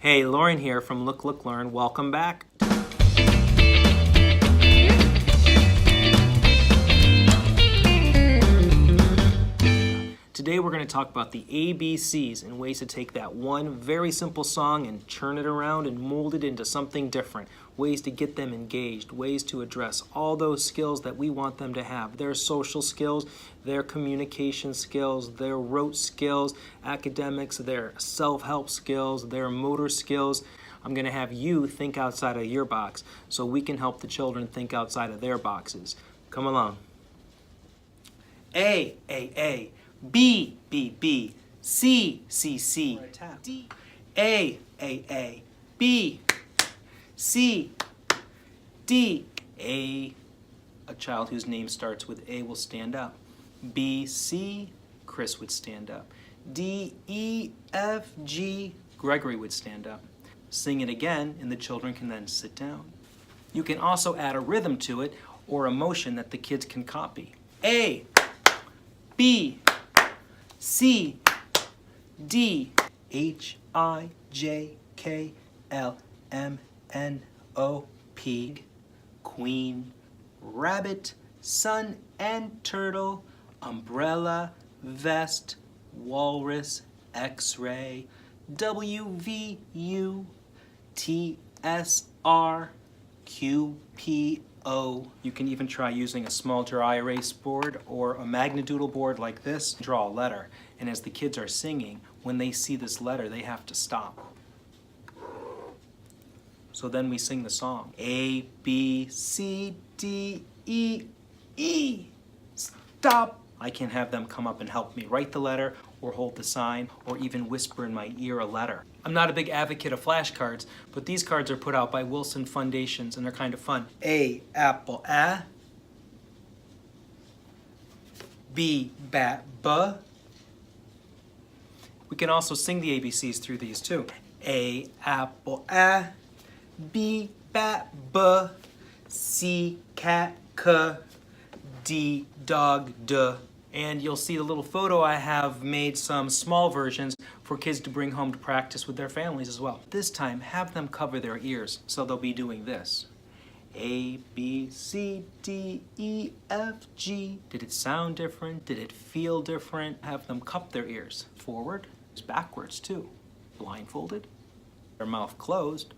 Hey, Lauren here from LookLookLearn. Welcome back. Today we're going to talk about the ABCs and ways to take that one very simple song and churn it around and mold it into something different. Ways to get them engaged, ways to address all those skills that we want them to have. Their social skills, their communication skills, their rote skills, academics, their self-help skills, their motor skills. I'm going to have you think outside of your box so we can help the children think outside of their boxes. Come along. A, B, B, B, C, C, C, D, A, B, C, D, A. A child whose name starts with A will stand up. B, C, Chris would stand up. D, E, F, G, Gregory would stand up. Sing it again, and the children can then sit down. You can also add a rhythm to it or a motion that the kids can copy. A, B, C, D, H, I, J, K, L, M, N, O, P, Queen, Rabbit, Sun and Turtle, Umbrella, Vest, Walrus, X-ray, W, V, U, T, S, R, Q, P, O. You can even try using a small dry erase board or a magnadoodle board like this. Draw a letter, and as the kids are singing, when they see this letter, they have to stop. So then we sing the song. A, B, C, D, E, E. Stop! I can have them come up and help me write the letter or hold the sign or even whisper in my ear a letter. I'm not a big advocate of flashcards, but these cards are put out by Wilson Foundations and they're kind of fun. A, apple, A. B, bat, B. We can also sing the ABCs through these too. A, apple, A. B, bat, B. C, cat, K. D, dog, D. And you'll see the little photo I have made some small versions for kids to bring home to practice with their families as well. This time, have them cover their ears, so they'll be doing this. A, B, C, D, E, F, G. Did it sound different? Did it feel different? Have them cup their ears. Forward, backwards too. Blindfolded, their mouth closed.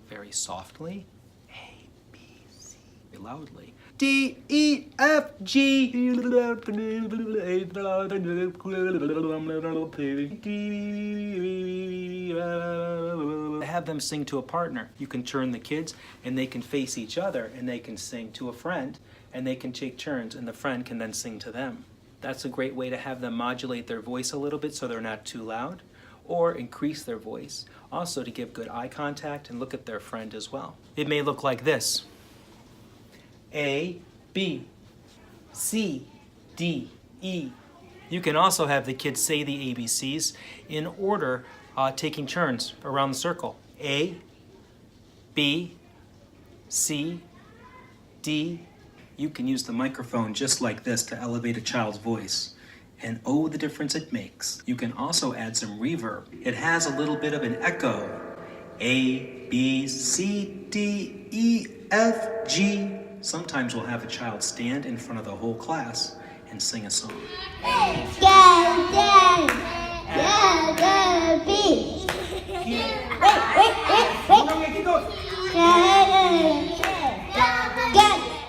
Very softly. Loudly. D, E, F, G. Have them sing to a partner. You can turn the kids and they can face each other and they can sing to a friend and they can take turns and the friend can then sing to them. That's a great way to have them modulate their voice a little bit so they're not too loud or increase their voice. Also to give good eye contact and look at their friend as well. It may look like this. A, B, C, D, E. You can also have the kids say the ABCs in order, taking turns around the circle. A, B, C, D. You can use the microphone just like this to elevate a child's voice. And oh, the difference it makes. You can also add some reverb. It has a little bit of an echo. A, B, C, D, E, F, G. Sometimes we'll have a child stand in front of the whole class and sing a song.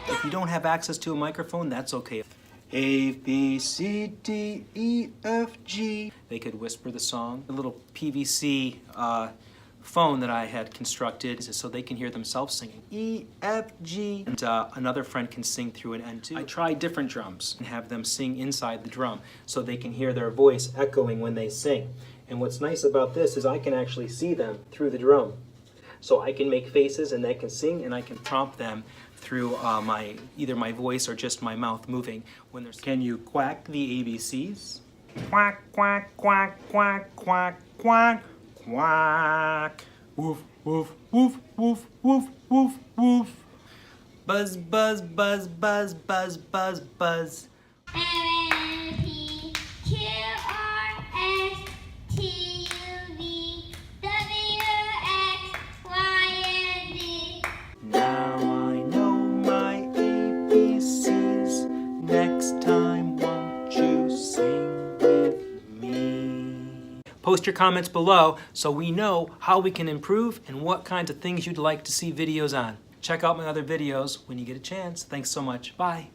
If you don't have access to a microphone, that's okay. A, B, C, D, E, F, G. They could whisper the song. A little PVC phone that I had constructed so they can hear themselves singing. E, F, G. And another friend can sing through an N too. I tried different drums and have them sing inside the drum so they can hear their voice echoing when they sing. And what's nice about this is I can actually see them through the drum. So I can make faces and they can sing and I can prompt them through either my voice or just my mouth moving when they're singing. Can you quack the ABCs? Quack, quack, quack, quack, quack, quack. Quack. Woof, woof, woof, woof, woof, woof, woof. Buzz, buzz, buzz, buzz, buzz, buzz, buzz. M-N-P-Q-R-S Post your comments below so we know how we can improve and what kinds of things you'd like to see videos on. Check out my other videos when you get a chance. Thanks so much. Bye.